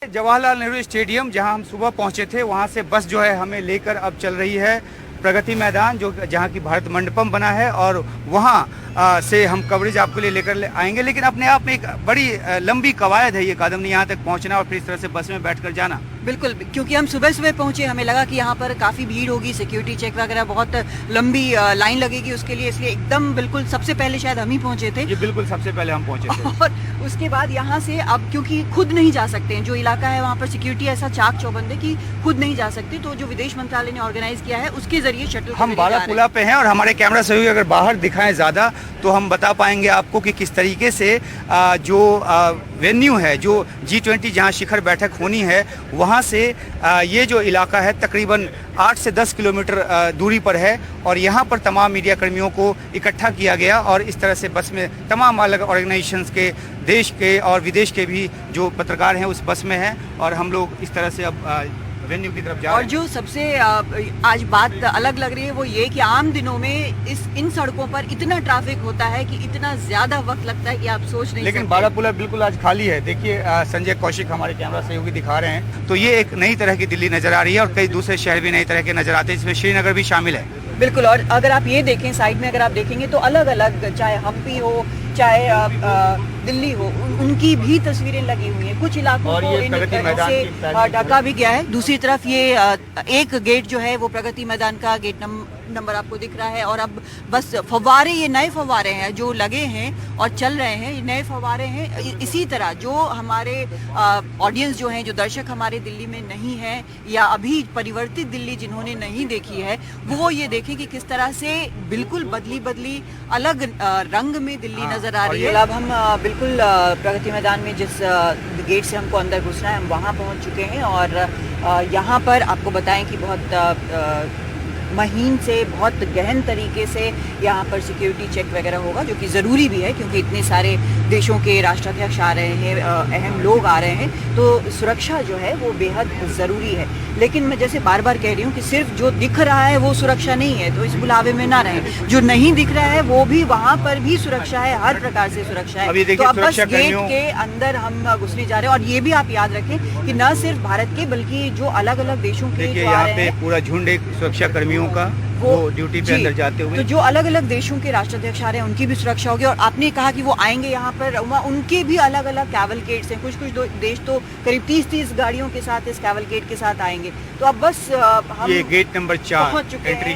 Jawaharlal Nehru stadium जहां हम सुबह पहुंचे थे, वहां से बस जो है हमें लेकर अब चल रही है प्रगति मैदान, जो जहां की भारत मंडपम बना है, और वहां से हम कवरेज आपके लिए लेकर आएंगे। लेकिन अपने आप में एक बड़ी लंबी कवायद है ये कदम यहाँ तक पहुंचना और फिर इस तरह से बस में बैठकर जाना। बिल्कुल, क्योंकि हम सुबह सुबह पहुंचे, हमें लगा कि यहाँ पर काफ़ी भीड़ होगी, सिक्योरिटी चेक वगैरह बहुत लंबी लाइन लगेगी उसके लिए, इसलिए एकदम बिल्कुल सबसे पहले शायद हम ही पहुंचे थे। ये बिल्कुल सबसे पहले हम पहुंचे थे। और उसके बाद यहाँ से अब क्योंकि खुद नहीं जा सकते हैं, जो इलाका है वहाँ पर सिक्योरिटी ऐसा चाक चौबंद है कि खुद नहीं जा सकते, तो जो विदेश मंत्रालय ने ऑर्गेनाइज किया है उसके जरिए शटल हम बारापुला पे हैं और हमारे कैमरा सहयोगी अगर बाहर दिखाएं ज़्यादा तो हम बता पाएंगे आपको कि किस तरीके से जो वेन्यू है, जो G20 जहां शिखर बैठक होनी है, वहां से ये जो इलाका है तकरीबन 8 से 10 किलोमीटर दूरी पर है, और यहाँ पर तमाम मीडिया कर्मियों को इकट्ठा किया गया और इस तरह से बस में तमाम अलग ऑर्गेनाइजेशंस के, देश के और विदेश के भी जो पत्रकार हैं उस बस में हैं, और हम लोग इस तरह से अब वेन्यू की तरफ जा रहे हैं। और जो सबसे आज बात अलग लग रही है वो ये कि आम दिनों में इन सड़कों पर इतना ट्रैफिक होता है कि इतना ज्यादा वक्त लगता है कि आप सोच नहीं लेकिन सकते। बारापुला बिल्कुल आज खाली है। देखिए संजय कौशिक हमारे कैमरा सहयोगी दिखा रहे हैं, तो ये एक नई तरह की दिल्ली नजर आ रही है और कई दूसरे शहर भी नई तरह के नजर आते हैं, इसमें श्रीनगर भी शामिल है। बिल्कुल, और अगर आप ये देखें साइड में, अगर आप देखेंगे तो अलग अलग, चाहे हम्पी हो चाहे दिल्ली हो, उनकी भी तस्वीरें लगी हुई हैं। कुछ इलाकों और को ये प्रगति मैदान से ढका भी गया है। दूसरी तरफ ये एक गेट जो है वो प्रगति मैदान का गेट नंबर आपको दिख रहा है, और अब बस फव्वारे, ये नए फव्वारे हैं जो लगे हैं और चल रहे हैं, ये नए फव्वारे हैं। इसी तरह जो हमारे ऑडियंस जो हैं, जो दर्शक हमारे दिल्ली में नहीं हैं या अभी परिवर्तित दिल्ली जिन्होंने नहीं देखी है, वो ये देखें कि किस तरह से बिल्कुल बदली अलग रंग में दिल्ली नजर आ रही है। अब हम बिल्कुल प्रगति मैदान में जिस गेट से हमको अंदर घुसना है, हम वहाँ पहुँच चुके हैं, और यहाँ पर आपको बताएं कि बहुत महीन से, बहुत गहन तरीके से यहाँ पर सिक्योरिटी चेक वगैरह होगा, जो कि ज़रूरी भी है क्योंकि इतने सारे देशों के राष्ट्राध्यक्ष आ रहे हैं, अहम लोग आ रहे हैं, तो सुरक्षा जो है वो बेहद ज़रूरी है। लेकिन मैं जैसे बार बार कह रही हूँ कि सिर्फ जो दिख रहा है वो सुरक्षा नहीं है, तो इस बुलावे में ना रहें। जो नहीं दिख रहा है वो भी, वहाँ पर भी सुरक्षा है, हर प्रकार से सुरक्षा है। तो अब बस गेट के अंदर हम घुसने जा रहे हैं, और ये भी आप याद रखें कि न सिर्फ भारत के बल्कि जो अलग अलग देशों के यहाँ पे पूरा झुंड एक सुरक्षा कर्मियों का वो ड्यूटी पे अंदर जाते हुए, तो जो अलग अलग देशों के राष्ट्राध्यक्ष आ रहे हैं उनकी भी सुरक्षा होगी। और आपने कहा कि वो आएंगे यहाँ पर, उनके भी अलग अलग कैवलकेड्स हैं। कुछ देश तो करीब 30 गाड़ियों के साथ इस कैवलकेड के साथ आएंगे। तो अब बस हम ये गेट नंबर 4 पहुंच चुके हैं, एंट्री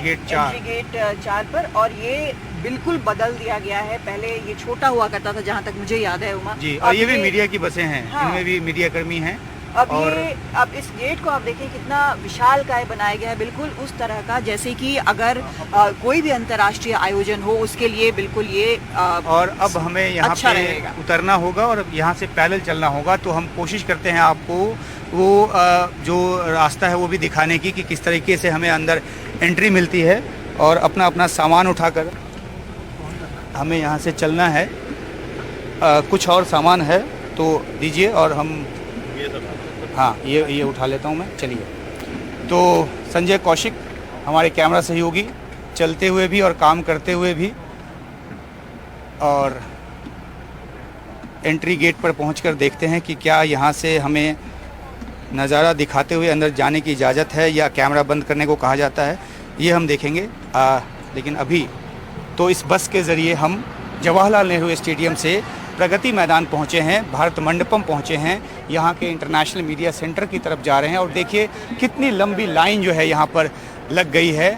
गेट 4 पर, और ये बिल्कुल बदल दिया गया है। पहले ये छोटा हुआ करता था जहाँ तक मुझे याद है, उमा जी, और ये भी मीडिया की बसें हैं। हाँ। इनमें भी मीडिया कर्मी हैं। अब इस गेट को आप देखें कितना विशालकाय बनाया गया है, बिल्कुल उस तरह का जैसे कि अगर कोई भी अंतर्राष्ट्रीय आयोजन हो उसके लिए बिल्कुल ये और अब हमें यहाँ अच्छा पे उतरना होगा और यहाँ से पैदल चलना होगा। तो हम कोशिश करते हैं आपको वो जो रास्ता है वो भी दिखाने की कि किस तरीके से हमें अंदर एंट्री मिलती है, और अपना अपना सामान उठाकर हमें यहाँ से चलना है। कुछ और सामान है तो दीजिए, और हम हाँ ये उठा लेता हूँ मैं। चलिए, तो संजय कौशिक हमारे कैमरा सहयोगी, चलते हुए भी और काम करते हुए भी, और एंट्री गेट पर पहुंचकर देखते हैं कि क्या यहाँ से हमें नज़ारा दिखाते हुए अंदर जाने की इजाज़त है या कैमरा बंद करने को कहा जाता है, ये हम देखेंगे। लेकिन अभी तो इस बस के ज़रिए हम जवाहरलाल नेहरू स्टेडियम से प्रगति मैदान पहुंचे हैं, भारत मंडपम पहुंचे हैं, यहाँ के इंटरनेशनल मीडिया सेंटर की तरफ जा रहे हैं, और देखिए कितनी लंबी लाइन जो है यहाँ पर लग गई है।